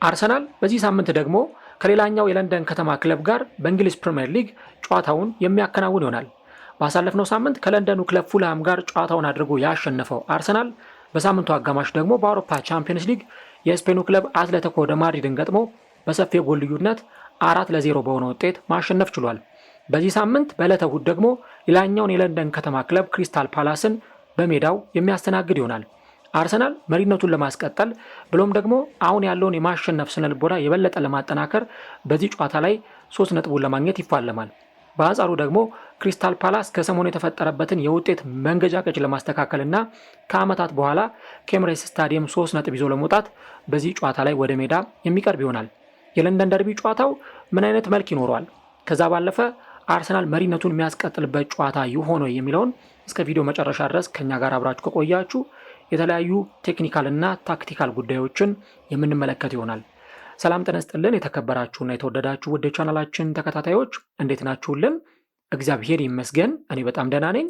አርሰናል በዚህ ሳምንት ደግሞ ከሌላኛው የለንደን ከተማ ክለብ ጋር በእንግሊዝ ፕሪምየር ሊግ ጨዋታውን የሚያከናውን ይሆናል። ባሳለፍነው ሳምንት ከለንደኑ ክለብ ፉልሃም ጋር ጨዋታውን አድርጎ ያሸነፈው አርሰናል በሳምንቱ አጋማሽ ደግሞ በአውሮፓ ቻምፒየንስ ሊግ የስፔኑ ክለብ አትሌቲኮ ደ ማድሪድን ገጥሞ በሰፊ የጎል ልዩነት 4-0 በሆነ ውጤት ማሸነፍ ችሏል። በዚህ ሳምንት በዕለተ እሁድ ደግሞ ሌላኛውን የለንደን ከተማ ክለብ ክሪስታል ፓላስን በሜዳው የሚያስተናግድ ይሆናል። አርሰናል መሪነቱን ለማስቀጠል ብሎም ደግሞ አሁን ያለውን የማሸነፍ ስነልቦና የበለጠ ለማጠናከር በዚህ ጨዋታ ላይ 3 ነጥቡን ለማግኘት ይፋለማል። በአንጻሩ ደግሞ ክሪስታል ፓላስ ከሰሞኑ የተፈጠረበትን የውጤት መንገጫገጭ ለማስተካከልና ከዓመታት በኋላ ከኤምሬትስ ስታዲየም 3 ነጥብ ይዞ ለመውጣት በዚህ ጨዋታ ላይ ወደ ሜዳ የሚቀርብ ይሆናል። የለንደን ደርቢ ጨዋታው ምን አይነት መልክ ይኖረዋል? ከዛ ባለፈ አርሰናል መሪነቱን የሚያስቀጥልበት ጨዋታ ይሆን የሚለውን እስከ ቪዲዮ መጨረሻ ድረስ ከኛ ጋር አብራችሁ ከቆያችሁ የተለያዩ ቴክኒካልና ታክቲካል ጉዳዮችን የምንመለከት ይሆናል። ሰላም ጤና ይስጥልን። የተከበራችሁና የተወደዳችሁ ውድ ቻናላችን ተከታታዮች እንዴት ናችሁልን? እግዚአብሔር ይመስገን እኔ በጣም ደህና ነኝ።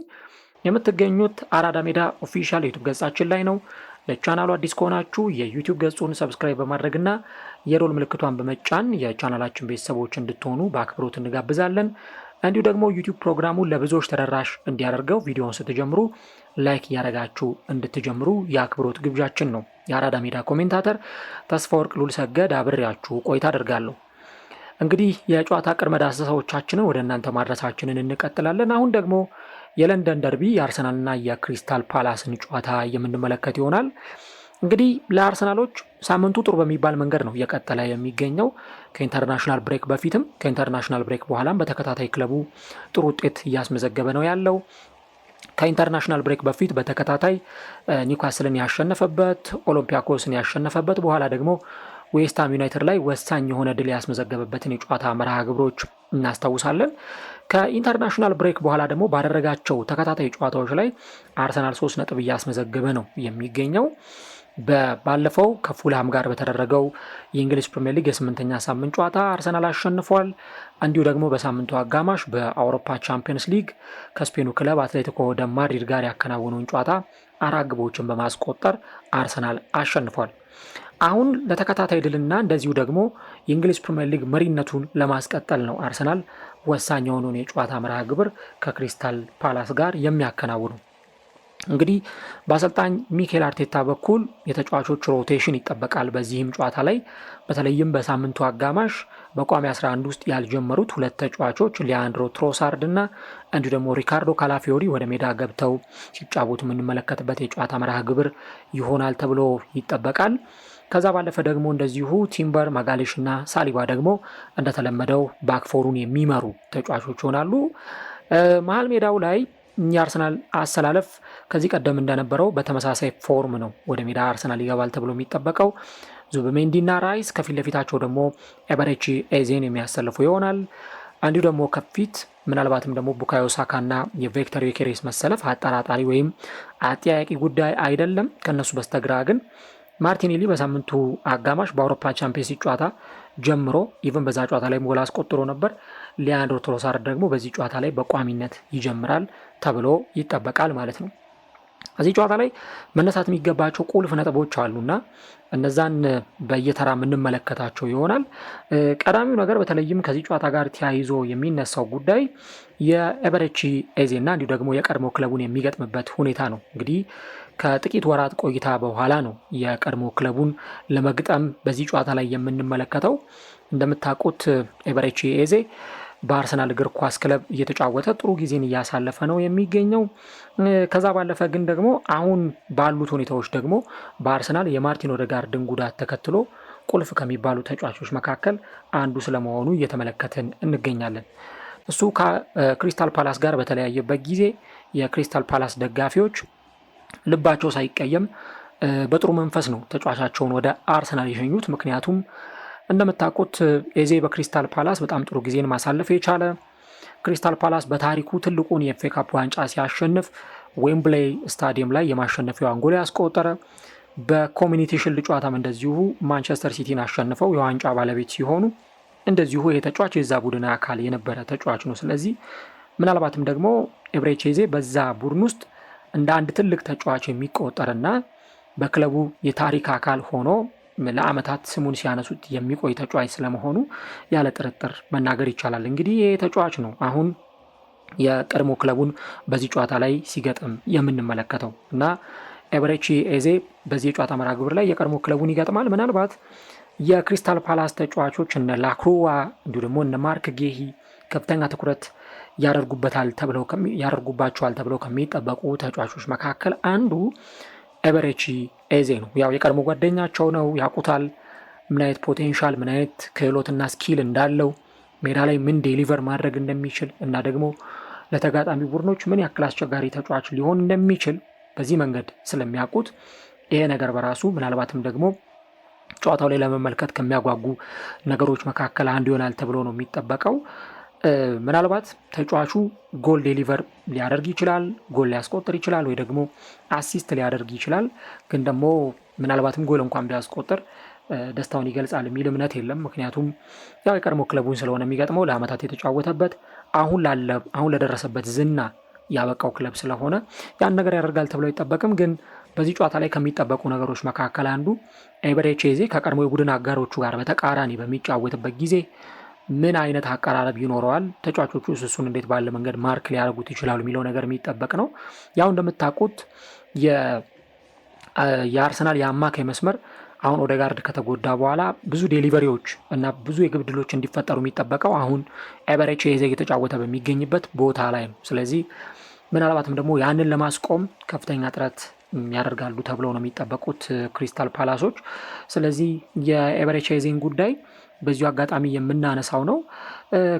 የምትገኙት አራዳ ሜዳ ኦፊሻል ዩቲዩብ ገጻችን ላይ ነው። ለቻናሉ አዲስ ከሆናችሁ የዩቲዩብ ገጹን ሰብስክራይብ በማድረግና የሮል ምልክቷን በመጫን የቻናላችን ቤተሰቦች እንድትሆኑ በአክብሮት እንጋብዛለን። እንዲሁ ደግሞ ዩቲዩብ ፕሮግራሙን ለብዙዎች ተደራሽ እንዲያደርገው ቪዲዮውን ስትጀምሩ ላይክ እያደረጋችሁ እንድትጀምሩ የአክብሮት ግብዣችን ነው። የአራዳ ሜዳ ኮሜንታተር ተስፋወርቅ ሉልሰገድ አብሬያችሁ ቆይታ አደርጋለሁ። እንግዲህ የጨዋታ ቅድመ ዳሰሳዎቻችንን ወደ እናንተ ማድረሳችንን እንቀጥላለን። አሁን ደግሞ የለንደን ደርቢ የአርሰናልና የክሪስታል ፓላስን ጨዋታ የምንመለከት ይሆናል። እንግዲህ ለአርሰናሎች ሳምንቱ ጥሩ በሚባል መንገድ ነው እየቀጠለ የሚገኘው። ከኢንተርናሽናል ብሬክ በፊትም ከኢንተርናሽናል ብሬክ በኋላም በተከታታይ ክለቡ ጥሩ ውጤት እያስመዘገበ ነው ያለው። ከኢንተርናሽናል ብሬክ በፊት በተከታታይ ኒውካስልን ያሸነፈበት፣ ኦሎምፒያኮስን ያሸነፈበት፣ በኋላ ደግሞ ዌስትሃም ዩናይትድ ላይ ወሳኝ የሆነ ድል ያስመዘገበበትን የጨዋታ መርሃ ግብሮች እናስታውሳለን። ከኢንተርናሽናል ብሬክ በኋላ ደግሞ ባደረጋቸው ተከታታይ ጨዋታዎች ላይ አርሰናል 3 ነጥብ እያስመዘገበ ነው የሚገኘው። ባለፈው ከፉልሃም ጋር በተደረገው የእንግሊዝ ፕሪምየር ሊግ የ8ኛ ሳምንት ጨዋታ አርሰናል አሸንፏል። እንዲሁ ደግሞ በሳምንቱ አጋማሽ በአውሮፓ ቻምፒየንስ ሊግ ከስፔኑ ክለብ አትሌቲኮ ደ ማድሪድ ጋር ያከናወነውን ጨዋታ 4 ግቦችን በማስቆጠር አርሰናል አሸንፏል። አሁን ለተከታታይ ድልና እንደዚሁ ደግሞ የእንግሊዝ ፕሪምየር ሊግ መሪነቱን ለማስቀጠል ነው አርሰናል ወሳኝ የሆነውን የጨዋታ መርሃ ግብር ከክሪስታል ፓላስ ጋር የሚያከናውኑ። እንግዲህ በአሰልጣኝ ሚኬል አርቴታ በኩል የተጫዋቾች ሮቴሽን ይጠበቃል። በዚህም ጨዋታ ላይ በተለይም በሳምንቱ አጋማሽ በቋሚ 11 ውስጥ ያልጀመሩት 2 ተጫዋቾች ሊያንድሮ ትሮሳርድ እና እንዲሁ ደግሞ ሪካርዶ ካላፊዮሪ ወደ ሜዳ ገብተው ሲጫወቱ የምንመለከትበት የጨዋታ መርሃ ግብር ይሆናል ተብሎ ይጠበቃል። ከዛ ባለፈ ደግሞ እንደዚሁ ቲምበር፣ ማጋሌሽ እና ሳሊባ ደግሞ እንደተለመደው ባክፎሩን የሚመሩ ተጫዋቾች ይሆናሉ። መሀል ሜዳው ላይ የአርሰናል አሰላለፍ ከዚህ ቀደም እንደነበረው በተመሳሳይ ፎርም ነው ወደ ሜዳ አርሰናል ይገባል ተብሎ የሚጠበቀው። ዙቢሜንዲና ራይስ፣ ከፊት ለፊታቸው ደግሞ ኤበሬቺ ኤዜን የሚያሰልፉ ይሆናል። እንዲሁ ደግሞ ከፊት ምናልባትም ደግሞ ቡካዮ ሳካና የቪክተር ዮኬሬስ መሰለፍ አጠራጣሪ ወይም አጠያቂ ጉዳይ አይደለም። ከነሱ በስተግራ ግን ማርቲኔሊ በሳምንቱ አጋማሽ በአውሮፓ ቻምፒየንስ ሊግ ጨዋታ ጀምሮ ኢቨን በዛ ጨዋታ ላይ ጎል አስቆጥሮ ነበር። ሊያንድሮ ትሮሳርድ ደግሞ በዚህ ጨዋታ ላይ በቋሚነት ይጀምራል ተብሎ ይጠበቃል ማለት ነው። እዚህ ጨዋታ ላይ መነሳት የሚገባቸው ቁልፍ ነጥቦች አሉና እነዛን በየተራ የምንመለከታቸው ይሆናል። ቀዳሚው ነገር በተለይም ከዚህ ጨዋታ ጋር ተያይዞ የሚነሳው ጉዳይ የኤበሬቺ ኤዜና እንዲሁ ደግሞ የቀድሞ ክለቡን የሚገጥምበት ሁኔታ ነው። እንግዲህ ከጥቂት ወራት ቆይታ በኋላ ነው የቀድሞ ክለቡን ለመግጠም በዚህ ጨዋታ ላይ የምንመለከተው። እንደምታውቁት ኤበሬቺ ኤዜ በአርሰናል እግር ኳስ ክለብ እየተጫወተ ጥሩ ጊዜን እያሳለፈ ነው የሚገኘው። ከዛ ባለፈ ግን ደግሞ አሁን ባሉት ሁኔታዎች ደግሞ በአርሰናል የማርቲን ኦዴጋርድን ጉዳት ተከትሎ ቁልፍ ከሚባሉ ተጫዋቾች መካከል አንዱ ስለመሆኑ እየተመለከትን እንገኛለን። እሱ ከክሪስታል ፓላስ ጋር በተለያየበት ጊዜ የክሪስታል ፓላስ ደጋፊዎች ልባቸው ሳይቀየም በጥሩ መንፈስ ነው ተጫዋቻቸውን ወደ አርሰናል የሸኙት። ምክንያቱም እንደምታውቁት ኤዜ በክሪስታል ፓላስ በጣም ጥሩ ጊዜን ማሳለፍ የቻለ፣ ክሪስታል ፓላስ በታሪኩ ትልቁን የኤፍ ኤ ካፕ ዋንጫ ሲያሸንፍ ዌምብሌይ ስታዲየም ላይ የማሸነፊያውን ጎል ያስቆጠረ፣ በኮሚኒቲ ሺልድ ጨዋታም እንደዚሁ ማንቸስተር ሲቲን አሸንፈው የዋንጫ ባለቤት ሲሆኑ እንደዚሁ የተጫዋች የዛ ቡድን አካል የነበረ ተጫዋች ነው። ስለዚህ ምናልባትም ደግሞ ኤበሬቺ ኤዜ በዛ ቡድን ውስጥ እንደ አንድ ትልቅ ተጫዋች የሚቆጠርና በክለቡ የታሪክ አካል ሆኖ ለአመታት ስሙን ሲያነሱት የሚቆይ ተጫዋች ስለመሆኑ ያለ ጥርጥር መናገር ይቻላል። እንግዲህ ይሄ ተጫዋች ነው አሁን የቀድሞ ክለቡን በዚህ ጨዋታ ላይ ሲገጥም የምንመለከተው እና ኤበሬቺ ኤዜ በዚህ የጨዋታ መርሃ ግብር ላይ የቀድሞ ክለቡን ይገጥማል። ምናልባት የክሪስታል ፓላስ ተጫዋቾች እነ ላክሩዋ እንዲሁ ደግሞ እነ ማርክ ጌሂ ከፍተኛ ትኩረት ያደርጉባቸዋል ተብለው ከሚጠበቁ ተጫዋቾች መካከል አንዱ ኤበሬቺ ኤዜ ነው። ያው የቀድሞ ጓደኛቸው ነው፣ ያውቁታል ምን አይነት ፖቴንሻል ምን አይነት ክህሎትና ስኪል እንዳለው ሜዳ ላይ ምን ዴሊቨር ማድረግ እንደሚችል እና ደግሞ ለተጋጣሚ ቡድኖች ምን ያክል አስቸጋሪ ተጫዋች ሊሆን እንደሚችል በዚህ መንገድ ስለሚያውቁት ይሄ ነገር በራሱ ምናልባትም ደግሞ ጨዋታው ላይ ለመመልከት ከሚያጓጉ ነገሮች መካከል አንዱ ይሆናል ተብሎ ነው የሚጠበቀው። ምናልባት ተጫዋቹ ጎል ዴሊቨር ሊያደርግ ይችላል፣ ጎል ሊያስቆጥር ይችላል፣ ወይ ደግሞ አሲስት ሊያደርግ ይችላል። ግን ደግሞ ምናልባትም ጎል እንኳን ቢያስቆጥር ደስታውን ይገልጻል የሚል እምነት የለም። ምክንያቱም ያው የቀድሞ ክለቡን ስለሆነ የሚገጥመው ለአመታት የተጫወተበት አሁን ለደረሰበት ዝና ያበቃው ክለብ ስለሆነ ያን ነገር ያደርጋል ተብሎ አይጠበቅም። ግን በዚህ ጨዋታ ላይ ከሚጠበቁ ነገሮች መካከል አንዱ ኤበሬቺ ኤዜ ከቀድሞ የቡድን አጋሮቹ ጋር በተቃራኒ በሚጫወትበት ጊዜ ምን አይነት አቀራረብ ይኖረዋል፣ ተጫዋቾቹ እሱን እንዴት ባለ መንገድ ማርክ ሊያደርጉት ይችላሉ የሚለው ነገር የሚጠበቅ ነው። ያው እንደምታውቁት የአርሰናል የአማካይ መስመር አሁን ኦዴጋርድ ከተጎዳ በኋላ ብዙ ዴሊቨሪዎች እና ብዙ የግብ ዕድሎች እንዲፈጠሩ የሚጠበቀው አሁን ኤበሬቺ ኤዜ እየተጫወተ በሚገኝበት ቦታ ላይ ነው። ስለዚህ ምናልባትም ደግሞ ያንን ለማስቆም ከፍተኛ ጥረት ያደርጋሉ ተብለው ነው የሚጠበቁት ክሪስታል ፓላሶች። ስለዚህ የኤበሬቺ ኤዜን ጉዳይ በዚሁ አጋጣሚ የምናነሳው ነው።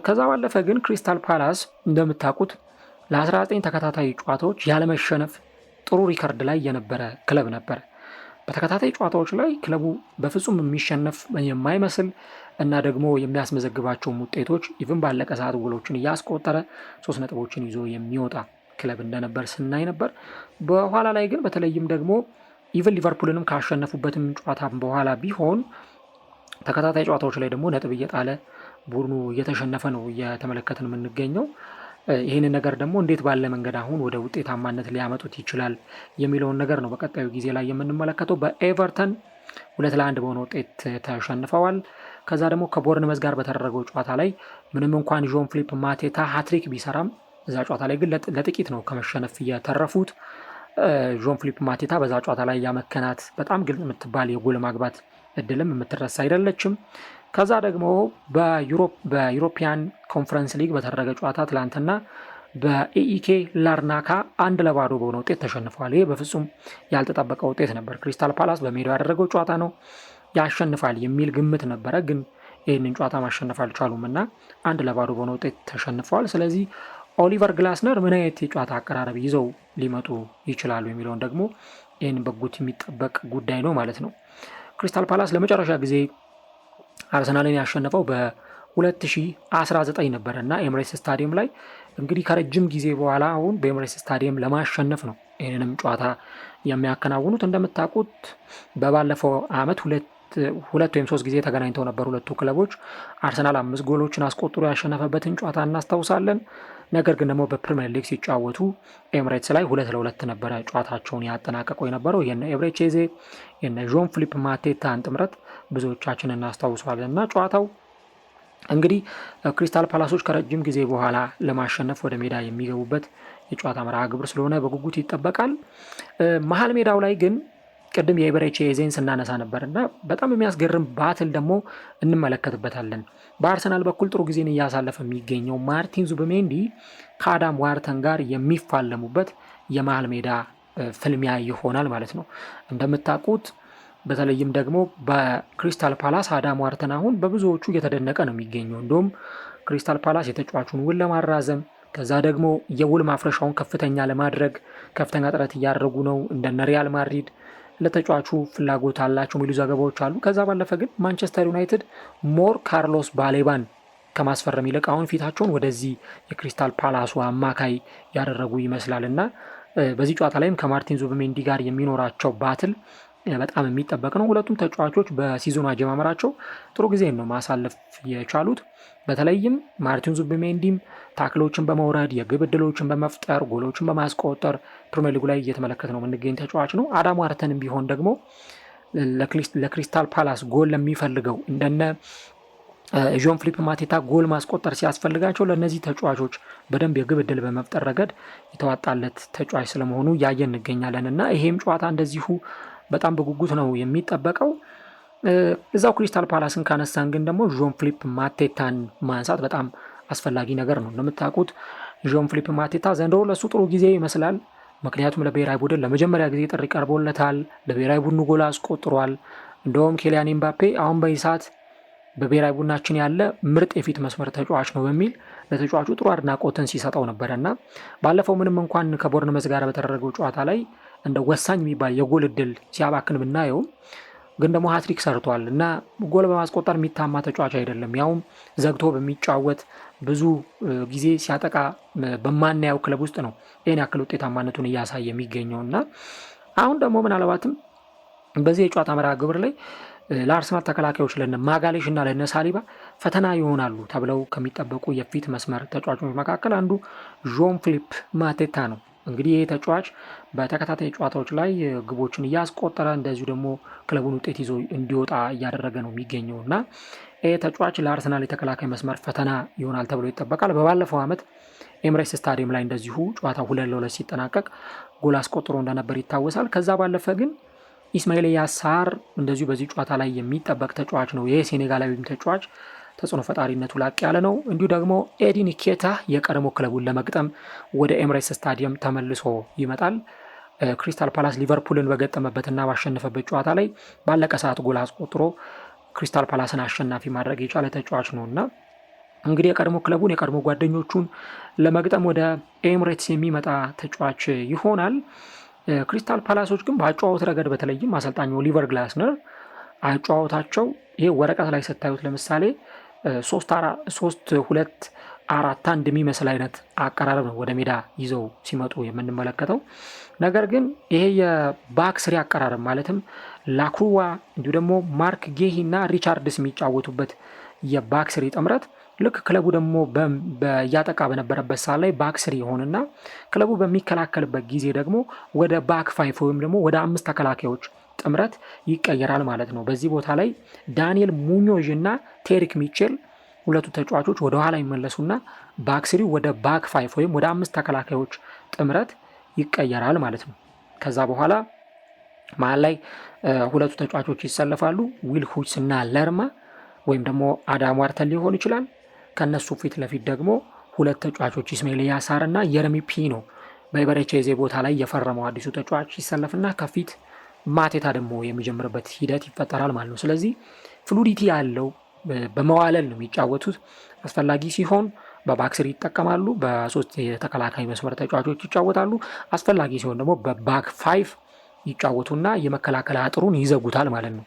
ከዛ ባለፈ ግን ክሪስታል ፓላስ እንደምታውቁት ለ19 ተከታታይ ጨዋታዎች ያለመሸነፍ ጥሩ ሪከርድ ላይ የነበረ ክለብ ነበር። በተከታታይ ጨዋታዎች ላይ ክለቡ በፍጹም የሚሸነፍ የማይመስል እና ደግሞ የሚያስመዘግባቸውን ውጤቶች ኢቭን ባለቀ ሰዓት ጎሎችን እያስቆጠረ 3 ነጥቦችን ይዞ የሚወጣ ክለብ እንደነበር ስናይ ነበር። በኋላ ላይ ግን በተለይም ደግሞ ኢቭን ሊቨርፑልንም ካሸነፉበትም ጨዋታ በኋላ ቢሆን ተከታታይ ጨዋታዎች ላይ ደግሞ ነጥብ እየጣለ ቡድኑ እየተሸነፈ ነው እየተመለከትን የምንገኘው። ይህንን ነገር ደግሞ እንዴት ባለ መንገድ አሁን ወደ ውጤታማነት ሊያመጡት ይችላል የሚለውን ነገር ነው በቀጣዩ ጊዜ ላይ የምንመለከተው። በኤቨርተን 2-1 በሆነ ውጤት ተሸንፈዋል። ከዛ ደግሞ ከቦርንመዝ ጋር በተደረገው ጨዋታ ላይ ምንም እንኳን ዦን ፊሊፕ ማቴታ ሃትሪክ ቢሰራም እዛ ጨዋታ ላይ ግን ለጥቂት ነው ከመሸነፍ የተረፉት። ዦን ፊሊፕ ማቴታ በዛ ጨዋታ ላይ ያመከናት በጣም ግልጽ የምትባል የጎል ማግባት እድልም የምትረሳ አይደለችም። ከዛ ደግሞ በዩሮፒያን ኮንፈረንስ ሊግ በተደረገ ጨዋታ ትላንትና በኤኢኬ ላርናካ 1-0 በሆነ ውጤት ተሸንፈዋል። ይህ በፍጹም ያልተጠበቀ ውጤት ነበር። ክሪስታል ፓላስ በሜዳው ያደረገው ጨዋታ ነው፣ ያሸንፋል የሚል ግምት ነበረ። ግን ይህንን ጨዋታ ማሸነፍ አልቻሉም እና 1-0 በሆነ ውጤት ተሸንፈዋል። ስለዚህ ኦሊቨር ግላስነር ምን አይነት የጨዋታ አቀራረብ ይዘው ሊመጡ ይችላሉ የሚለውን ደግሞ ይህን በጉት የሚጠበቅ ጉዳይ ነው ማለት ነው። ክሪስታል ፓላስ ለመጨረሻ ጊዜ አርሰናልን ያሸነፈው በ2019 ነበር እና ኤምሬትስ ስታዲየም ላይ እንግዲህ ከረጅም ጊዜ በኋላ አሁን በኤምሬትስ ስታዲየም ለማሸነፍ ነው ይህንንም ጨዋታ የሚያከናውኑት። እንደምታውቁት በባለፈው ዓመት ሁለት ወይም 3 ጊዜ ተገናኝተው ነበር ሁለቱ ክለቦች። አርሰናል 5 ጎሎችን አስቆጥሮ ያሸነፈበትን ጨዋታ እናስታውሳለን። ነገር ግን ደግሞ በፕሪሚየር ሊግ ሲጫወቱ ኤምሬትስ ላይ 2-2 ነበረ ጨዋታቸውን ያጠናቀቁ የነበረው። የነ ኤበሬቺ ኤዜ የነ ዦን ፊሊፕ ማቴታን ጥምረት ብዙዎቻችን እናስታውሳለን እና ጨዋታው እንግዲህ ክሪስታል ፓላሶች ከረጅም ጊዜ በኋላ ለማሸነፍ ወደ ሜዳ የሚገቡበት የጨዋታ መርሃ ግብር ስለሆነ በጉጉት ይጠበቃል። መሀል ሜዳው ላይ ግን ቅድም የኤበሬቺ ኤዜን ስናነሳ ነበር እና በጣም የሚያስገርም ባትል ደግሞ እንመለከትበታለን። በአርሰናል በኩል ጥሩ ጊዜን እያሳለፈ የሚገኘው ማርቲን ዙቢሜንዲ ከአዳም ዋርተን ጋር የሚፋለሙበት የመሀል ሜዳ ፍልሚያ ይሆናል ማለት ነው። እንደምታውቁት በተለይም ደግሞ በክሪስታል ፓላስ አዳም ዋርተን አሁን በብዙዎቹ እየተደነቀ ነው የሚገኘው። እንዲሁም ክሪስታል ፓላስ የተጫዋቹን ውል ለማራዘም ከዛ ደግሞ የውል ማፍረሻውን ከፍተኛ ለማድረግ ከፍተኛ ጥረት እያደረጉ ነው። እንደነ ሪያል ማድሪድ ለተጫዋቹ ፍላጎት አላቸው የሚሉ ዘገባዎች አሉ። ከዛ ባለፈ ግን ማንቸስተር ዩናይትድ ሞር ካርሎስ ባሌባን ከማስፈረም ይልቅ አሁን ፊታቸውን ወደዚህ የክሪስታል ፓላሱ አማካይ ያደረጉ ይመስላል እና በዚህ ጨዋታ ላይም ከማርቲን ዙቢሜንዲ ጋር የሚኖራቸው ባትል በጣም የሚጠበቅ ነው። ሁለቱም ተጫዋቾች በሲዞኑ አጀማመራቸው ጥሩ ጊዜ ነው ማሳለፍ የቻሉት። በተለይም ማርቲን ዙቢሜንዲም ታክሎችን በመውረድ የግብ ዕድሎችን በመፍጠር ጎሎችን በማስቆጠር ፕሪሚየር ሊጉ ላይ እየተመለከት ነው የምንገኝ ተጫዋች ነው። አዳም ዋርተንም ቢሆን ደግሞ ለክሪስታል ፓላስ ጎል ለሚፈልገው እንደነ ዦን ፊሊፕ ማቴታ ጎል ማስቆጠር ሲያስፈልጋቸው ለእነዚህ ተጫዋቾች በደንብ የግብ ዕድል በመፍጠር ረገድ የተዋጣለት ተጫዋች ስለመሆኑ እያየን እንገኛለን እና ይሄም ጨዋታ እንደዚሁ በጣም በጉጉት ነው የሚጠበቀው። እዛው ክሪስታል ፓላስን ካነሳን ግን ደግሞ ዦን ፊሊፕ ማቴታን ማንሳት በጣም አስፈላጊ ነገር ነው። እንደምታውቁት ዦን ፊሊፕ ማቴታ ዘንድሮ ለሱ ጥሩ ጊዜ ይመስላል። ምክንያቱም ለብሔራዊ ቡድን ለመጀመሪያ ጊዜ ጥሪ ቀርቦለታል። ለብሔራዊ ቡድኑ ጎል አስቆጥሯል። እንደውም ኬሊያን ኤምባፔ አሁን በዚህ ሰዓት በብሔራዊ ቡድናችን ያለ ምርጥ የፊት መስመር ተጫዋች ነው በሚል ለተጫዋቹ ጥሩ አድናቆትን ሲሰጠው ነበረ እና ባለፈው ምንም እንኳን ከቦርንመዝ ጋር በተደረገው ጨዋታ ላይ እንደ ወሳኝ የሚባል የጎል እድል ሲያባክን ብናየውም ግን ደግሞ ሃትሪክ ሰርቷል እና ጎል በማስቆጠር የሚታማ ተጫዋች አይደለም። ያውም ዘግቶ በሚጫወት ብዙ ጊዜ ሲያጠቃ በማናየው ክለብ ውስጥ ነው ይህን ያክል ውጤታማነቱን እያሳየ የሚገኘው እና አሁን ደግሞ ምናልባትም በዚህ የጨዋታ መርሃ ግብር ላይ ለአርሰናል ተከላካዮች ለነ ማጋሌሽ እና ለነ ሳሊባ ፈተና ይሆናሉ ተብለው ከሚጠበቁ የፊት መስመር ተጫዋቾች መካከል አንዱ ዦን ፊሊፕ ማቴታ ነው። እንግዲህ ይህ ተጫዋች በተከታታይ ጨዋታዎች ላይ ግቦችን እያስቆጠረ እንደዚሁ ደግሞ ክለቡን ውጤት ይዞ እንዲወጣ እያደረገ ነው የሚገኘው እና ይህ ተጫዋች ለአርሰናል የተከላካይ መስመር ፈተና ይሆናል ተብሎ ይጠበቃል። በባለፈው ዓመት ኤምሬትስ ስታዲየም ላይ እንደዚሁ ጨዋታ 2-2 ሲጠናቀቅ ጎል አስቆጥሮ እንደነበር ይታወሳል። ከዛ ባለፈ ግን ኢስማኤል ያሳር እንደዚሁ በዚህ ጨዋታ ላይ የሚጠበቅ ተጫዋች ነው። ይህ ሴኔጋላዊም ተጫዋች ተጽዕኖ ፈጣሪነቱ ላቅ ያለ ነው። እንዲሁ ደግሞ ኤዲ ኒኬታ የቀድሞ ክለቡን ለመግጠም ወደ ኤምሬትስ ስታዲየም ተመልሶ ይመጣል። ክሪስታል ፓላስ ሊቨርፑልን በገጠመበትና ባሸነፈበት ጨዋታ ላይ ባለቀ ሰዓት ጎል አስቆጥሮ ክሪስታል ፓላስን አሸናፊ ማድረግ የቻለ ተጫዋች ነው እና እንግዲህ የቀድሞ ክለቡን የቀድሞ ጓደኞቹን ለመግጠም ወደ ኤምሬትስ የሚመጣ ተጫዋች ይሆናል። ክሪስታል ፓላሶች ግን በአጨዋወት ረገድ በተለይም አሰልጣኙ ኦሊቨር ግላስነር አጨዋወታቸው ይሄ ወረቀት ላይ ስታዩት ለምሳሌ 3-2-4-1 የሚመስል አይነት አቀራረብ ነው ወደ ሜዳ ይዘው ሲመጡ የምንመለከተው። ነገር ግን ይሄ የባክ ስሪ አቀራረብ ማለትም ላክሩዋ እንዲሁ ደግሞ ማርክ ጌሂ እና ሪቻርድስ የሚጫወቱበት የባክ ስሪ ጥምረት ልክ ክለቡ ደግሞ እያጠቃ በነበረበት ሰዓት ላይ ባክ ስሪ ይሆንና ክለቡ በሚከላከልበት ጊዜ ደግሞ ወደ ባክ ፋይፍ ወይም ደግሞ ወደ 5 ተከላካዮች ጥምረት ይቀየራል ማለት ነው። በዚህ ቦታ ላይ ዳንኤል ሙኞዥ እና ቴሪክ ሚቼል ሁለቱ ተጫዋቾች ወደ ኋላ ይመለሱና ባክ ስሪ ወደ ባክ ፋይፍ ወይም ወደ 5 ተከላካዮች ጥምረት ይቀየራል ማለት ነው። ከዛ በኋላ መሀል ላይ ሁለቱ ተጫዋቾች ይሰለፋሉ። ዊል ሁይስ እና ለርማ ወይም ደግሞ አዳም ዋርተን ሊሆን ይችላል። ከነሱ ፊት ለፊት ደግሞ ሁለት ተጫዋቾች ኢስማኤል ያሳር እና የረሚ ፒኖ በኢበሬቼዜ ቦታ ላይ የፈረመው አዲሱ ተጫዋች ይሰለፍና ከፊት ማቴታ ደግሞ የሚጀምርበት ሂደት ይፈጠራል ማለት ነው። ስለዚህ ፍሉዲቲ ያለው በመዋለል ነው የሚጫወቱት። አስፈላጊ ሲሆን በባክስሪ ይጠቀማሉ። በ3 የተከላካይ መስመር ተጫዋቾች ይጫወታሉ። አስፈላጊ ሲሆን ደግሞ በባክ 5 ይጫወቱና የመከላከል አጥሩን ይዘጉታል ማለት ነው።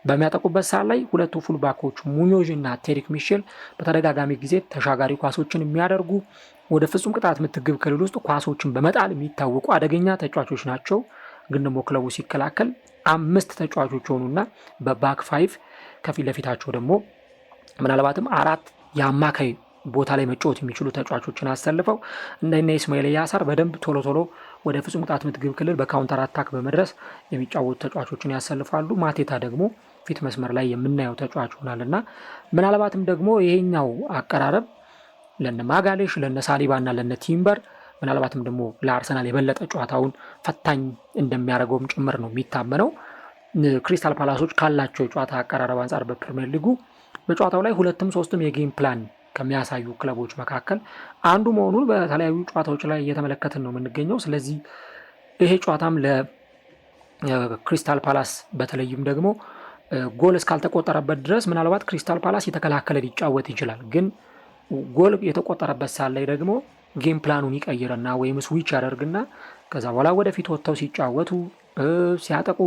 በሚያጠቁበት ሰዓት ላይ ሁለቱ ፉልባኮች ሙኞዥ እና ቴሪክ ሚሼል በተደጋጋሚ ጊዜ ተሻጋሪ ኳሶችን የሚያደርጉ ወደ ፍጹም ቅጣት ምት ግብ ክልል ውስጥ ኳሶችን በመጣል የሚታወቁ አደገኛ ተጫዋቾች ናቸው። ግን ደግሞ ክለቡ ሲከላከል 5 ተጫዋቾች ሆኑና በባክ 5 ከፊት ለፊታቸው ደግሞ ምናልባትም 4 የአማካይ ቦታ ላይ መጫወት የሚችሉ ተጫዋቾችን አሰልፈው እንደነ ኢስማኤል ያሳር በደንብ ቶሎ ወደ ፍጹም ቅጣት ምት ግብ ክልል በካውንተር አታክ በመድረስ የሚጫወቱ ተጫዋቾችን ያሰልፋሉ። ማቴታ ደግሞ ፊት መስመር ላይ የምናየው ተጫዋች ሆናልና ምናልባትም ደግሞ ይሄኛው አቀራረብ ለነ ማጋሌሽ ለነ ሳሊባ እና ለነ ቲምበር ምናልባትም ደግሞ ለአርሰናል የበለጠ ጨዋታውን ፈታኝ እንደሚያደርገውም ጭምር ነው የሚታመነው። ክሪስታል ፓላሶች ካላቸው የጨዋታ አቀራረብ አንጻር በፕሪሚየር ሊጉ በጨዋታው ላይ 2-3 የጌም ፕላን ከሚያሳዩ ክለቦች መካከል አንዱ መሆኑን በተለያዩ ጨዋታዎች ላይ እየተመለከትን ነው የምንገኘው። ስለዚህ ይሄ ጨዋታም ለክሪስታል ፓላስ በተለይም ደግሞ ጎል እስካልተቆጠረበት ድረስ ምናልባት ክሪስታል ፓላስ የተከላከለ ሊጫወት ይችላል። ግን ጎል የተቆጠረበት ሰዓት ላይ ደግሞ ጌም ፕላኑን ይቀይርና ወይም ስዊች ያደርግና ከዛ በኋላ ወደፊት ወጥተው ሲጫወቱ ሲያጠቁ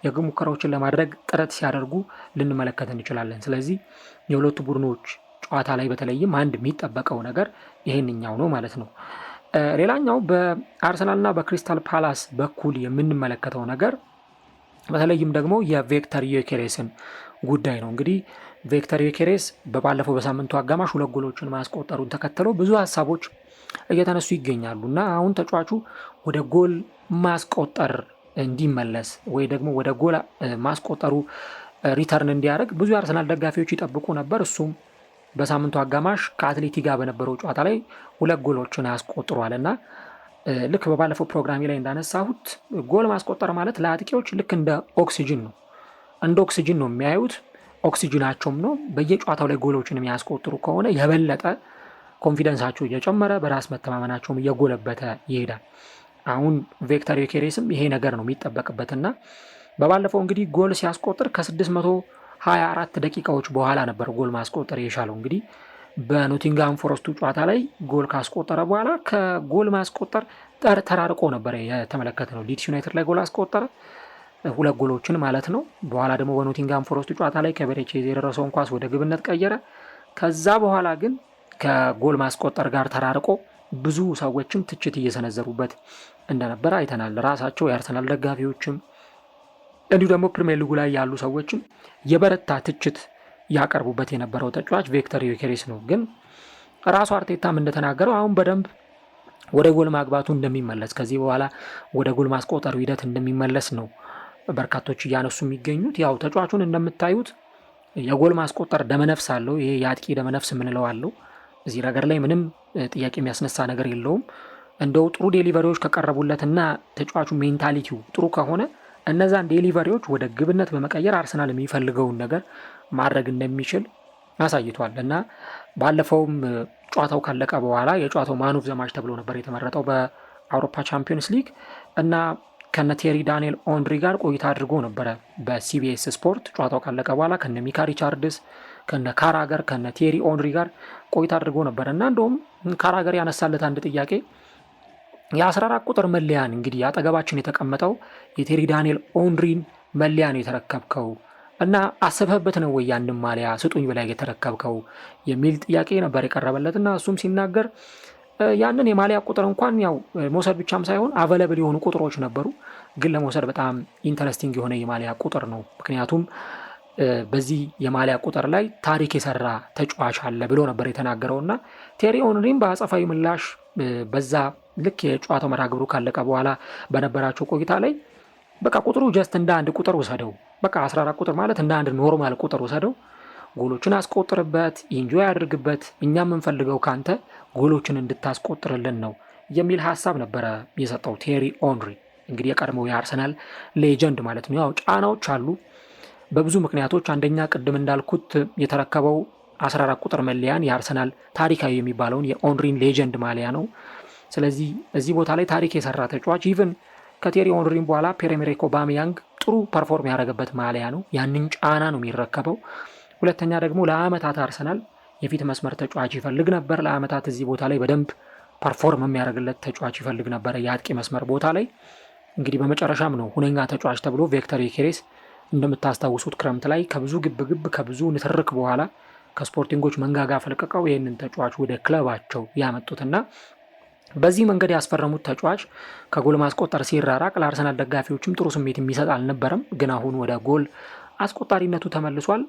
የግብ ሙከራዎችን ለማድረግ ጥረት ሲያደርጉ ልንመለከት እንችላለን። ስለዚህ የሁለቱ ቡድኖች ጨዋታ ላይ በተለይም አንድ የሚጠበቀው ነገር ይሄንኛው ነው ማለት ነው። ሌላኛው በአርሰናልና በክሪስታል ፓላስ በኩል የምንመለከተው ነገር በተለይም ደግሞ የቪክተር ዮኬሬስን ጉዳይ ነው። እንግዲህ ቪክተር ዮኬሬስ በባለፈው በሳምንቱ አጋማሽ 2 ጎሎችን ማስቆጠሩን ተከትለው ብዙ ሀሳቦች እየተነሱ ይገኛሉ እና አሁን ተጫዋቹ ወደ ጎል ማስቆጠር እንዲመለስ ወይ ደግሞ ወደ ጎል ማስቆጠሩ ሪተርን እንዲያደርግ ብዙ የአርሰናል ደጋፊዎች ይጠብቁ ነበር። እሱም በሳምንቱ አጋማሽ ከአትሌቲ ጋር በነበረው ጨዋታ ላይ 2 ጎሎችን አስቆጥሯል እና ልክ በባለፈው ፕሮግራሜ ላይ እንዳነሳሁት ጎል ማስቆጠር ማለት ለአጥቂዎች ልክ እንደ ኦክሲጅን ነው። እንደ ኦክሲጅን ነው የሚያዩት፣ ኦክሲጅናቸውም ነው። በየጨዋታው ላይ ጎሎችን የሚያስቆጥሩ ከሆነ የበለጠ ኮንፊደንሳቸው እየጨመረ በራስ መተማመናቸውም እየጎለበተ ይሄዳል። አሁን ቪክተር ዮኬሬስም ይሄ ነገር ነው የሚጠበቅበትና በባለፈው እንግዲህ ጎል ሲያስቆጥር ከ624 ደቂቃዎች በኋላ ነበር ጎል ማስቆጠር የቻለው። እንግዲህ በኖቲንግሃም ፎረስቱ ጨዋታ ላይ ጎል ካስቆጠረ በኋላ ከጎል ማስቆጠር ተራርቆ ነበር የተመለከተ ነው። ሊድስ ዩናይትድ ላይ ጎል አስቆጠረ፣ 2 ጎሎችን ማለት ነው። በኋላ ደግሞ በኖቲንግሃም ፎረስቱ ጨዋታ ላይ ከቤሬቼዝ የደረሰውን ኳስ ወደ ግብነት ቀየረ። ከዛ በኋላ ግን ከጎል ማስቆጠር ጋር ተራርቆ ብዙ ሰዎችም ትችት እየሰነዘሩበት እንደነበረ አይተናል። ራሳቸው የአርሰናል ደጋፊዎችም እንዲሁ ደግሞ ፕሪሚየር ሊጉ ላይ ያሉ ሰዎችም የበረታ ትችት ያቀርቡበት የነበረው ተጫዋች ቪክተር ዮኬሬስ ነው። ግን ራሱ አርቴታም እንደተናገረው አሁን በደንብ ወደ ጎል ማግባቱ እንደሚመለስ፣ ከዚህ በኋላ ወደ ጎል ማስቆጠሩ ሂደት እንደሚመለስ ነው በርካቶች እያነሱ የሚገኙት። ያው ተጫዋቹን እንደምታዩት የጎል ማስቆጠር ደመነፍስ አለው። ይሄ የአጥቂ ደመነፍስ የምንለው አለው። እዚህ ነገር ላይ ምንም ጥያቄ የሚያስነሳ ነገር የለውም። እንደው ጥሩ ዴሊቨሪዎች ከቀረቡለትና ተጫዋቹ ሜንታሊቲው ጥሩ ከሆነ እነዛን ዴሊቨሪዎች ወደ ግብነት በመቀየር አርሰናል የሚፈልገውን ነገር ማድረግ እንደሚችል አሳይቷል እና ባለፈውም ጨዋታው ካለቀ በኋላ የጨዋታው ማን ኦፍ ዘ ማች ተብሎ ነበር የተመረጠው በአውሮፓ ቻምፒዮንስ ሊግ እና ከነ ቴሪ ዳንኤል ኦንድሪ ጋር ቆይታ አድርጎ ነበረ በሲቢኤስ ስፖርት። ጨዋታው ካለቀ በኋላ ከነ ሚካ ሪቻርድስ፣ ከነ ካራገር፣ ከነ ቴሪ ኦንድሪ ጋር ቆይታ አድርጎ ነበር እና እንደውም ካራገር ያነሳለት አንድ ጥያቄ የ14 ቁጥር መለያን እንግዲህ አጠገባችን የተቀመጠው የቴሪ ዳንኤል ኦንድሪን መለያ ነው የተረከብከው እና አስበህበት ነው ወይ ያንን ማሊያ ስጡኝ ብላ የተረከብከው የሚል ጥያቄ ነበር የቀረበለት እና እሱም ሲናገር ያንን የማሊያ ቁጥር እንኳን ያው መውሰድ ብቻም ሳይሆን አቬለብል የሆኑ ቁጥሮች ነበሩ፣ ግን ለመውሰድ በጣም ኢንተረስቲንግ የሆነ የማሊያ ቁጥር ነው፣ ምክንያቱም በዚህ የማሊያ ቁጥር ላይ ታሪክ የሰራ ተጫዋች አለ ብሎ ነበር የተናገረው እና ቴሪ ኦንሪም በአጸፋዊ ምላሽ በዛ ልክ የጨዋታው መርሃ ግብሩ ካለቀ በኋላ በነበራቸው ቆይታ ላይ በቃ ቁጥሩ ጀስት እንደ አንድ ቁጥር ውሰደው፣ በቃ 14 ቁጥር ማለት እንደ አንድ ኖርማል ቁጥር ውሰደው፣ ጎሎችን አስቆጥርበት፣ ኢንጆይ አድርግበት፣ እኛ የምንፈልገው ካንተ ጎሎችን እንድታስቆጥርልን ነው የሚል ሀሳብ ነበረ የሰጠው ቴሪ ኦንሪ። እንግዲህ የቀድሞው የአርሰናል ሌጀንድ ማለት ነው። ያው ጫናዎች አሉ በብዙ ምክንያቶች። አንደኛ ቅድም እንዳልኩት የተረከበው 14 ቁጥር መለያን የአርሰናል ታሪካዊ የሚባለውን የኦንሪን ሌጀንድ ማሊያ ነው። ስለዚህ እዚህ ቦታ ላይ ታሪክ የሰራ ተጫዋች ኢቭን ከቴሪ ኦንሪን በኋላ ፒየር-ኤመሪክ ኦባሜያንግ ጥሩ ፐርፎርም ያደረገበት ማሊያ ነው። ያንን ጫና ነው የሚረከበው። ሁለተኛ ደግሞ ለአመታት አርሰናል የፊት መስመር ተጫዋች ይፈልግ ነበር። ለአመታት እዚህ ቦታ ላይ በደንብ ፐርፎርም የሚያደርግለት ተጫዋች ይፈልግ ነበር የአጥቂ መስመር ቦታ ላይ። እንግዲህ በመጨረሻም ነው ሁነኛ ተጫዋች ተብሎ ቪክተር ዮኬሬስ እንደምታስታውሱት ክረምት ላይ ከብዙ ግብግብ ከብዙ ንትርክ በኋላ ከስፖርቲንጎች መንጋጋ ፈልቅቀው ይህንን ተጫዋች ወደ ክለባቸው ያመጡትና በዚህ መንገድ ያስፈረሙት ተጫዋች ከጎል ማስቆጠር ሲራራቅ ለአርሰናል ደጋፊዎችም ጥሩ ስሜት የሚሰጥ አልነበረም። ግን አሁን ወደ ጎል አስቆጣሪነቱ ተመልሷል።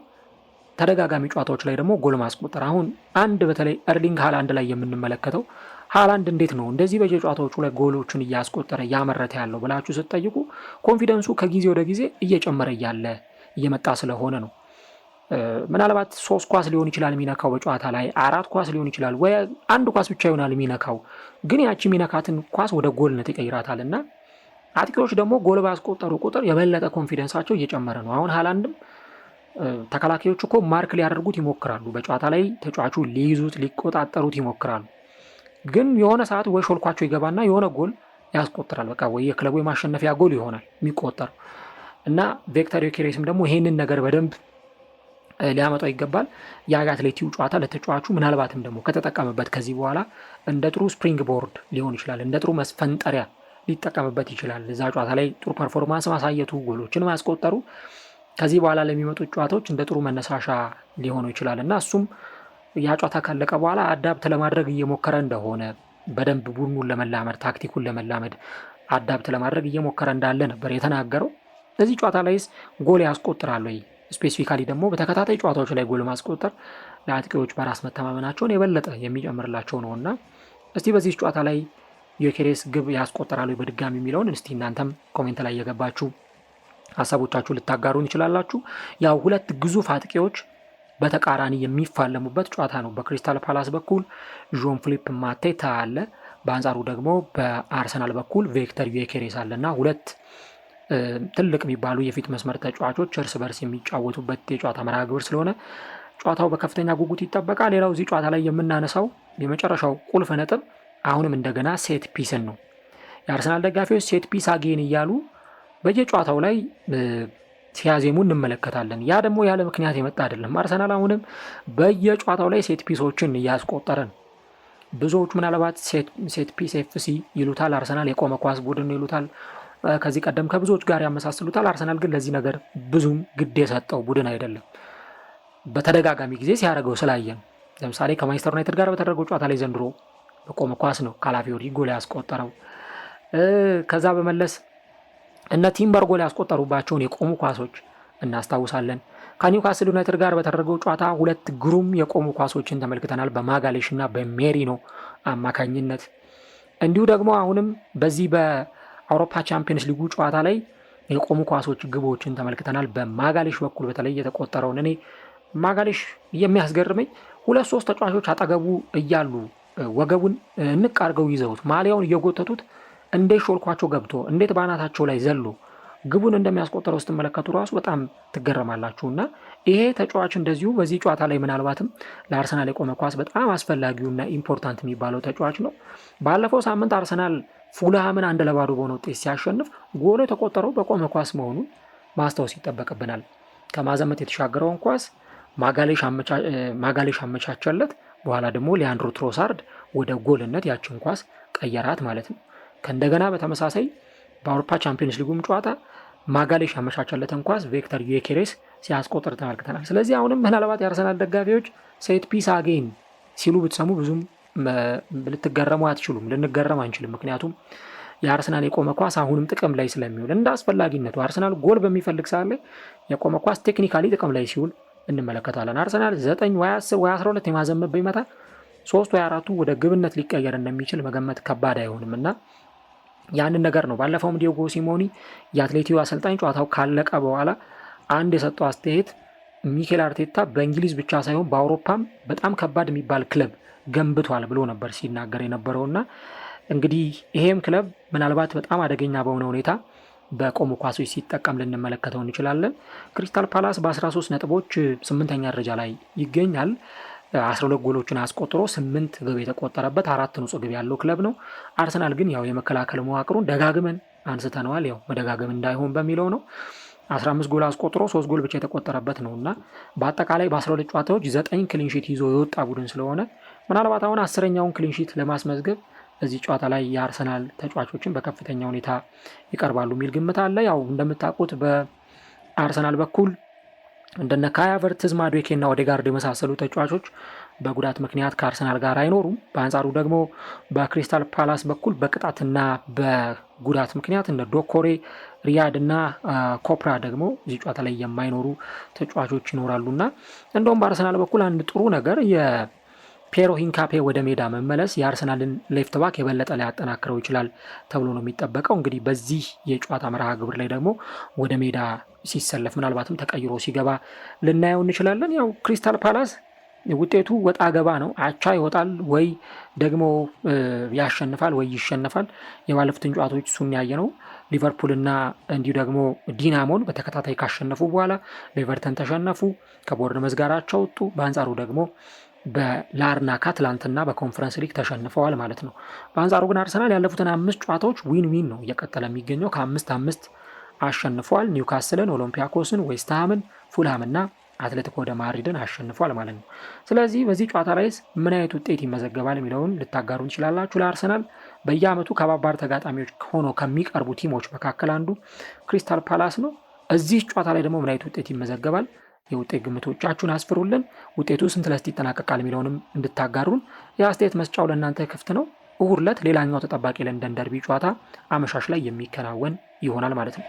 ተደጋጋሚ ጨዋታዎች ላይ ደግሞ ጎል ማስቆጠር አሁን አንድ በተለይ ኤርሊንግ ሃላንድ ላይ የምንመለከተው ሃላንድ እንዴት ነው እንደዚህ በየጨዋታዎቹ ላይ ጎሎችን እያስቆጠረ እያመረተ ያለው ብላችሁ ስትጠይቁ ኮንፊደንሱ ከጊዜ ወደ ጊዜ እየጨመረ እያለ እየመጣ ስለሆነ ነው። ምናልባት 3 ኳስ ሊሆን ይችላል የሚነካው በጨዋታ ላይ 4 ኳስ ሊሆን ይችላል ወይ 1 ኳስ ብቻ ይሆናል የሚነካው፣ ግን ያቺ የሚነካትን ኳስ ወደ ጎልነት ይቀይራታል እና አጥቂዎች ደግሞ ጎል ባስቆጠሩ ቁጥር የበለጠ ኮንፊደንሳቸው እየጨመረ ነው። አሁን ሃላንድም ተከላካዮች እኮ ማርክ ሊያደርጉት ይሞክራሉ፣ በጨዋታ ላይ ተጫዋቹ ሊይዙት ሊቆጣጠሩት ይሞክራሉ፣ ግን የሆነ ሰዓት ወይ ሾልኳቸው ይገባና የሆነ ጎል ያስቆጥራል። በቃ ወይ የክለቡ የማሸነፊያ ጎል ይሆናል የሚቆጠረው እና ቪክተር ዮኬሬስም ደግሞ ይሄንን ነገር በደንብ ሊያመጣው ይገባል። የአትሌቲው ጨዋታ ለተጫዋቹ ምናልባትም ደግሞ ከተጠቀመበት ከዚህ በኋላ እንደ ጥሩ ስፕሪንግ ቦርድ ሊሆን ይችላል፣ እንደ ጥሩ መስፈንጠሪያ ሊጠቀምበት ይችላል። እዛ ጨዋታ ላይ ጥሩ ፐርፎርማንስ ማሳየቱ፣ ጎሎችን ማስቆጠሩ ከዚህ በኋላ ለሚመጡት ጨዋታዎች እንደ ጥሩ መነሳሻ ሊሆኑ ይችላል እና እሱም ያ ጨዋታ ካለቀ በኋላ አዳፕት ለማድረግ እየሞከረ እንደሆነ በደንብ ቡድኑን ለመላመድ ታክቲኩን ለመላመድ አዳፕት ለማድረግ እየሞከረ እንዳለ ነበር የተናገረው። እዚህ ጨዋታ ላይስ ጎል ያስቆጥራል ወይ? ስፔሲፊካሊ ደግሞ በተከታታይ ጨዋታዎች ላይ ጎል ማስቆጠር ለአጥቂዎች በራስ መተማመናቸውን የበለጠ የሚጨምርላቸው ነውና እስቲ በዚህ ጨዋታ ላይ ዩኬሬስ ግብ ያስቆጠራሉ በድጋሚ የሚለውን እስቲ እናንተም ኮሜንት ላይ የገባችሁ ሀሳቦቻችሁ ልታጋሩን ይችላላችሁ። ያው ሁለት ግዙፍ አጥቂዎች በተቃራኒ የሚፋለሙበት ጨዋታ ነው። በክሪስታል ፓላስ በኩል ዦን ፊሊፕ ማቴታ አለ፣ በአንጻሩ ደግሞ በአርሰናል በኩል ቪክተር ዩኬሬስ አለና ሁለት ትልቅ የሚባሉ የፊት መስመር ተጫዋቾች እርስ በርስ የሚጫወቱበት የጨዋታ መርሃ ግብር ስለሆነ ጨዋታው በከፍተኛ ጉጉት ይጠበቃል። ሌላው እዚህ ጨዋታ ላይ የምናነሳው የመጨረሻው ቁልፍ ነጥብ አሁንም እንደገና ሴት ፒስን ነው። የአርሰናል ደጋፊዎች ሴት ፒስ አጌን እያሉ በየጨዋታው ላይ ሲያዜሙ እንመለከታለን። ያ ደግሞ ያለ ምክንያት የመጣ አይደለም። አርሰናል አሁንም በየጨዋታው ላይ ሴት ፒሶችን እያስቆጠረ ነው። ብዙዎቹ ምናልባት ሴት ፒስ ኤፍሲ ይሉታል፣ አርሰናል የቆመ ኳስ ቡድን ይሉታል። ከዚህ ቀደም ከብዙዎች ጋር ያመሳስሉታል። አርሰናል ግን ለዚህ ነገር ብዙም ግድ የሰጠው ቡድን አይደለም። በተደጋጋሚ ጊዜ ሲያደርገው ስላየን፣ ለምሳሌ ከማንቸስተር ዩናይትድ ጋር በተደረገው ጨዋታ ላይ ዘንድሮ በቆመ ኳስ ነው ካላፊዮሪ ጎል ያስቆጠረው። ከዛ በመለስ እነ ቲምበር ጎል ያስቆጠሩባቸውን የቆሙ ኳሶች እናስታውሳለን። ከኒውካስል ዩናይትድ ጋር በተደረገው ጨዋታ ሁለት ግሩም የቆሙ ኳሶችን ተመልክተናል በማጋሌሽ እና በሜሪኖ አማካኝነት። እንዲሁ ደግሞ አሁንም በዚህ በአውሮፓ ቻምፒየንስ ሊጉ ጨዋታ ላይ የቆሙ ኳሶች ግቦችን ተመልክተናል። በማጋሌሽ በኩል በተለይ የተቆጠረውን እኔ ማጋሌሽ የሚያስገርመኝ 2-3 ተጫዋቾች አጠገቡ እያሉ ወገቡን እንቅ አድርገው ይዘውት ማሊያውን እየጎተቱት እንዴት ሾልኳቸው ገብቶ እንዴት ባናታቸው ላይ ዘሎ ግቡን እንደሚያስቆጠረው ስትመለከቱ ራሱ በጣም ትገረማላችሁ። እና ይሄ ተጫዋች እንደዚሁ በዚህ ጨዋታ ላይ ምናልባትም ለአርሰናል የቆመ ኳስ በጣም አስፈላጊውና ኢምፖርታንት የሚባለው ተጫዋች ነው። ባለፈው ሳምንት አርሰናል ፉልሃምን 1-0 በሆነ ውጤት ሲያሸንፍ ጎሉ የተቆጠረው በቆመ ኳስ መሆኑን ማስታወስ ይጠበቅብናል። ከማዘመት የተሻገረውን ኳስ ማጋሌሽ አመቻቸለት። በኋላ ደግሞ ሊያንድሮ ትሮሳርድ ወደ ጎልነት ያችን ኳስ ቀየራት ማለት ነው። ከእንደገና በተመሳሳይ በአውሮፓ ቻምፒየንስ ሊጉም ጨዋታ ማጋሌሽ ያመቻቸለትን ኳስ ቪክተር ዩኬሬስ ሲያስቆጥር ተመልክተናል። ስለዚህ አሁንም ምናልባት የአርሰናል ደጋፊዎች ሴት ፒስ አጌን ሲሉ ብትሰሙ ብዙም ልትገረሙ አትችሉም፣ ልንገረም አንችልም። ምክንያቱም የአርሰናል የቆመ ኳስ አሁንም ጥቅም ላይ ስለሚውል እንደ አስፈላጊነቱ አርሰናል ጎል በሚፈልግ ሰዓት ላይ የቆመ ኳስ ቴክኒካሊ ጥቅም ላይ ሲውል እንመለከታለን። አርሰናል 9 ወይ 10 ወይ 12 የማዘመብ ቢመታ 3 ወይ 4ቱ ወደ ግብነት ሊቀየር እንደሚችል መገመት ከባድ አይሆንም እና ያንን ነገር ነው ባለፈውም ዲዮጎ ሲሞኒ የአትሌቲኮ አሰልጣኝ ጨዋታው ካለቀ በኋላ አንድ የሰጠው አስተያየት ሚኬል አርቴታ በእንግሊዝ ብቻ ሳይሆን በአውሮፓም በጣም ከባድ የሚባል ክለብ ገንብቷል ብሎ ነበር ሲናገር የነበረውና እንግዲህ ይሄም ክለብ ምናልባት በጣም አደገኛ በሆነ ሁኔታ በቆሙ ኳሶች ሲጠቀም ልንመለከተው እንችላለን። ክሪስታል ፓላስ በ13 ነጥቦች 8ኛ ደረጃ ላይ ይገኛል። 12 ጎሎችን አስቆጥሮ 8 ግብ የተቆጠረበት 4 ንጹህ ግብ ያለው ክለብ ነው። አርሰናል ግን ያው የመከላከል መዋቅሩን ደጋግመን አንስተነዋል፣ ያው መደጋገም እንዳይሆን በሚለው ነው። 15 ጎል አስቆጥሮ 3 ጎል ብቻ የተቆጠረበት ነውና በአጠቃላይ በ12 ጨዋታዎች 9 ክሊንሺት ይዞ የወጣ ቡድን ስለሆነ ምናልባት አሁን 10ኛውን ክሊንሺት ለማስመዝገብ እዚህ ጨዋታ ላይ የአርሰናል ተጫዋቾችን በከፍተኛ ሁኔታ ይቀርባሉ የሚል ግምት አለ። ያው እንደምታውቁት በአርሰናል በኩል እንደነ ካይ ሃቨርትዝ፣ ማዱዌኬና ኦዴጋርድ የመሳሰሉ ተጫዋቾች በጉዳት ምክንያት ከአርሰናል ጋር አይኖሩም። በአንጻሩ ደግሞ በክሪስታል ፓላስ በኩል በቅጣትና በጉዳት ምክንያት እንደ ዶኮሬ፣ ሪያድ እና ኮፕራ ደግሞ እዚህ ጨዋታ ላይ የማይኖሩ ተጫዋቾች ይኖራሉና እንደውም በአርሰናል በኩል አንድ ጥሩ ነገር ፔሮ ሂንካፔ ወደ ሜዳ መመለስ የአርሰናልን ሌፍት ባክ የበለጠ ሊያጠናክረው ይችላል ተብሎ ነው የሚጠበቀው። እንግዲህ በዚህ የጨዋታ መርሃ ግብር ላይ ደግሞ ወደ ሜዳ ሲሰለፍ ምናልባትም ተቀይሮ ሲገባ ልናየው እንችላለን። ያው ክሪስታል ፓላስ ውጤቱ ወጣ ገባ ነው። አቻ ይወጣል ወይ ደግሞ ያሸንፋል ወይ ይሸነፋል። የባለፉትን ጨዋታዎች እሱን ያየ ነው። ሊቨርፑልና እንዲሁ ደግሞ ዲናሞን በተከታታይ ካሸነፉ በኋላ በኤቨርተን ተሸነፉ፣ ከቦርንመዝ ጋር አቻ ወጡ። በአንጻሩ ደግሞ በላርናካ ትላንትና በኮንፈረንስ ሊግ ተሸንፈዋል ማለት ነው። በአንጻሩ ግን አርሰናል ያለፉትን 5 ጨዋታዎች ዊን ነው እየቀጠለ የሚገኘው። ከ5 አሸንፏል። ኒውካስልን፣ ኦሎምፒያኮስን፣ ዌስትሃምን፣ ፉልሃምና አትሌቲኮ ደ ማድሪድን አሸንፏል ማለት ነው። ስለዚህ በዚህ ጨዋታ ላይ ምን አይነት ውጤት ይመዘገባል የሚለውን ልታጋሩ እንችላላችሁ። ለአርሰናል በየአመቱ ከባባድ ተጋጣሚዎች ሆኖ ከሚቀርቡ ቲሞች መካከል አንዱ ክሪስታል ፓላስ ነው። እዚህ ጨዋታ ላይ ደግሞ ምን አይነት ውጤት ይመዘገባል? የውጤት ግምቶቻችሁን አስፍሩልን። ውጤቱ ስንት ለስት ይጠናቀቃል የሚለውንም እንድታጋሩን የአስተያየት መስጫው ለእናንተ ክፍት ነው። እሁድ ዕለት ሌላኛው ተጠባቂ ለንደን ደርቢ ጨዋታ አመሻሽ ላይ የሚከናወን ይሆናል ማለት ነው።